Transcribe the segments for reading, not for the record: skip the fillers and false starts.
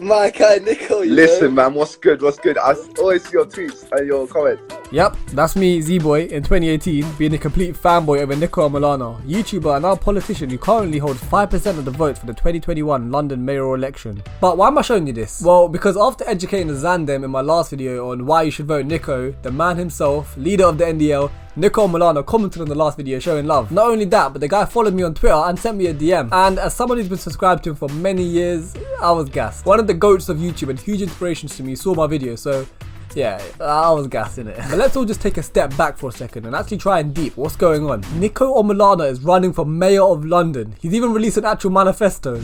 My guy Niko, Listen, man, what's good? What's good? I always see your tweets and your comments. Yep, that's me, Z-Boy, in 2018, being a complete fanboy over Niko Omilana, YouTuber and now politician who currently holds 5% of the votes for the 2021 London mayoral election. But why am I showing you this? Well, because after educating the ZANDEM in my last video on why you should vote Niko, the man himself, leader of the NDL, Niko Omilana commented on the last video showing love. Not only that, but the guy followed me on Twitter and sent me a DM. And as someone who's been subscribed to him for many years, I was gassed. One of the goats of YouTube and huge inspirations to me saw my video, so yeah, I was gassed in it. But let's all just take a step back for a second and actually try and deep what's going on. Niko Omilana is running for Mayor of London. He's even released an actual manifesto.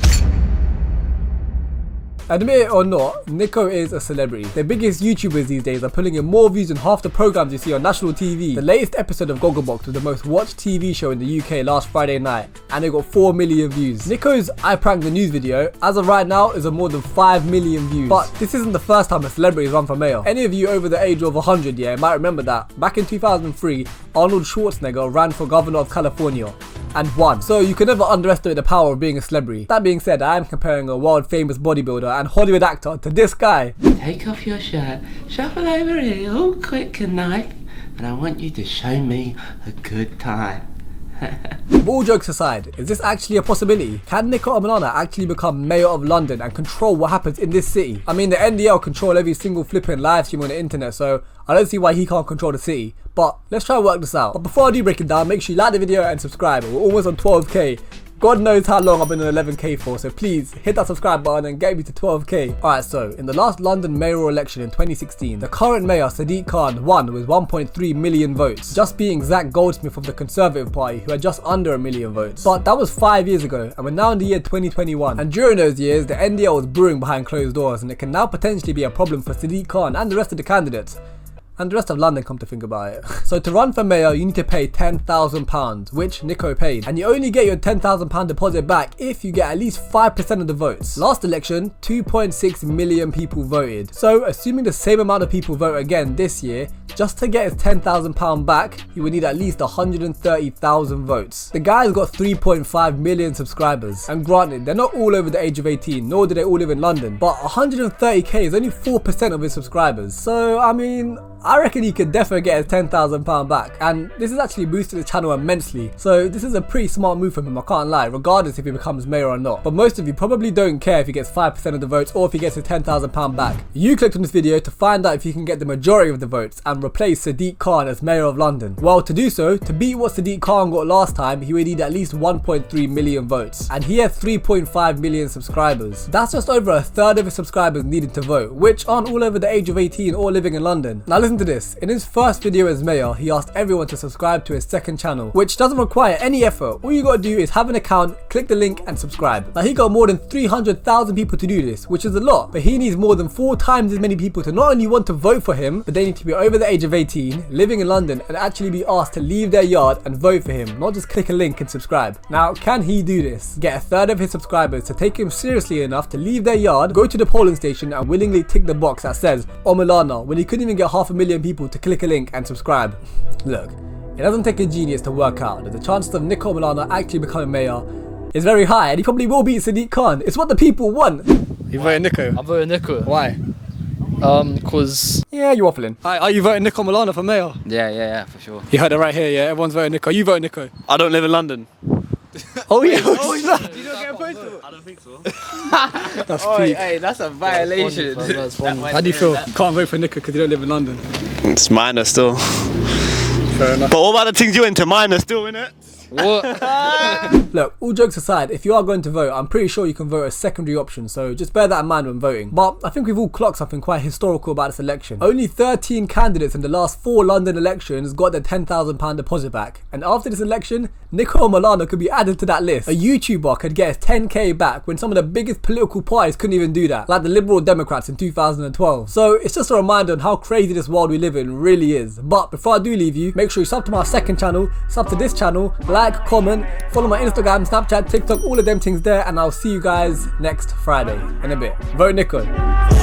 Admit it or not, Niko is a celebrity. The biggest YouTubers these days are pulling in more views than half the programs you see on national TV. The latest episode of Gogglebox was the most watched TV show in the UK last Friday night, and it got 4 million views. Niko's I Pranked the News video, as of right now, is on more than 5 million views. But this isn't the first time a celebrity has run for mayor. Any of you over the age of 100, might remember that. Back in 2003, Arnold Schwarzenegger ran for governor of California and won. So you can never underestimate the power of being a celebrity. That being said, I am comparing a world famous bodybuilder and Hollywood actor to this guy. Take off your shirt, shuffle over here all quick and nice, and I want you to show me a good time. But all jokes aside, is this actually a possibility? Can Niko Omilana actually become mayor of London and control what happens in this city? I mean, the NDL control every single flipping live stream on the internet, so I don't see why he can't control the city. But let's try and work this out. But before I do break it down, make sure you like the video and subscribe. We're almost on 12k. God knows how long I've been on 11k for, so please hit that subscribe button and get me to 12k. Alright, so in the last London mayoral election in 2016, the current mayor Sadiq won with 1.3 million votes, just beating Zach Goldsmith of the Conservative Party, who had just under 1 million votes. But that was 5 years ago, and we're now in the year 2021. And during those years, the NDL was brewing behind closed doors, and it can now potentially be a problem for Sadiq and the rest of the candidates. And the rest of London, come to think about it. So to run for mayor, you need to pay £10,000, which Niko paid. And you only get your £10,000 deposit back if you get at least 5% of the votes. Last election, 2.6 million people voted. So assuming the same amount of people vote again this year, just to get his £10,000 back, he would need at least 130,000 votes. The guy's got 3.5 million subscribers. And granted, they're not all over the age of 18, nor do they all live in London. But 130k is only 4% of his subscribers. So, I mean, I reckon he could definitely get his £10,000 back, and this has actually boosted the channel immensely. So this is a pretty smart move from him, I can't lie, regardless if he becomes mayor or not. But most of you probably don't care if he gets 5% of the votes or if he gets his £10,000 back. You clicked on this video to find out if you can get the majority of the votes and replace Sadiq as mayor of London. Well, to do so, to beat what Sadiq got last time, he would need at least 1.3 million votes, and he has 3.5 million subscribers. That's just over a third of his subscribers needed to vote, which aren't all over the age of 18 or living in London. Now listen to this. In his first video as mayor, he asked everyone to subscribe to his second channel, which doesn't require any effort. All you gotta do is have an account, click the link and subscribe. Now he got more than 300,000 people to do this, which is a lot, but he needs more than 4 times as many people to not only want to vote for him, but they need to be over the age of 18, living in London, and actually be asked to leave their yard and vote for him, not just click a link and subscribe. Now, can he do this? Get a third of his subscribers to take him seriously enough to leave their yard, go to the polling station and willingly tick the box that says Omilana when he couldn't even get 500,000 people to click a link and subscribe. Look, it doesn't take a genius to work out that the chances of Niko Omilana actually becoming mayor is very high, and he probably will beat Sadiq. It's what the people want. You voting Niko? I'm voting Niko. Why? Cause... Yeah, you're waffling. Are you voting Niko Omilana for mayor? Yeah, for sure. You heard it right here, yeah? Everyone's voting Niko. You voting Niko? I don't live in London. Oh yeah. Oh, you don't get a postal? I don't think so. That's peak. Hey, that's a violation. That's funny. How do you feel? Can't vote for Niko because you don't live in London. It's minor still. Fair enough. But what about the things you into? Minor still, innit? What? Look, all jokes aside, if you are going to vote, I'm pretty sure you can vote a secondary option, so just bear that in mind when voting. But I think we've all clocked something quite historical about this election. Only 13 candidates in the last 4 London elections got their £10,000 deposit back, and after this election, Niko Omilana could be added to that list. A YouTuber could get his 10k back when some of the biggest political parties couldn't even do that, like the Liberal Democrats in 2012. So it's just a reminder on how crazy this world we live in really is. But before I do leave you, make sure you sub to my second channel, sub to this channel, like, comment, follow my Instagram, Snapchat, TikTok, all of them things there, and I'll see you guys next Friday in a bit. Vote Niko.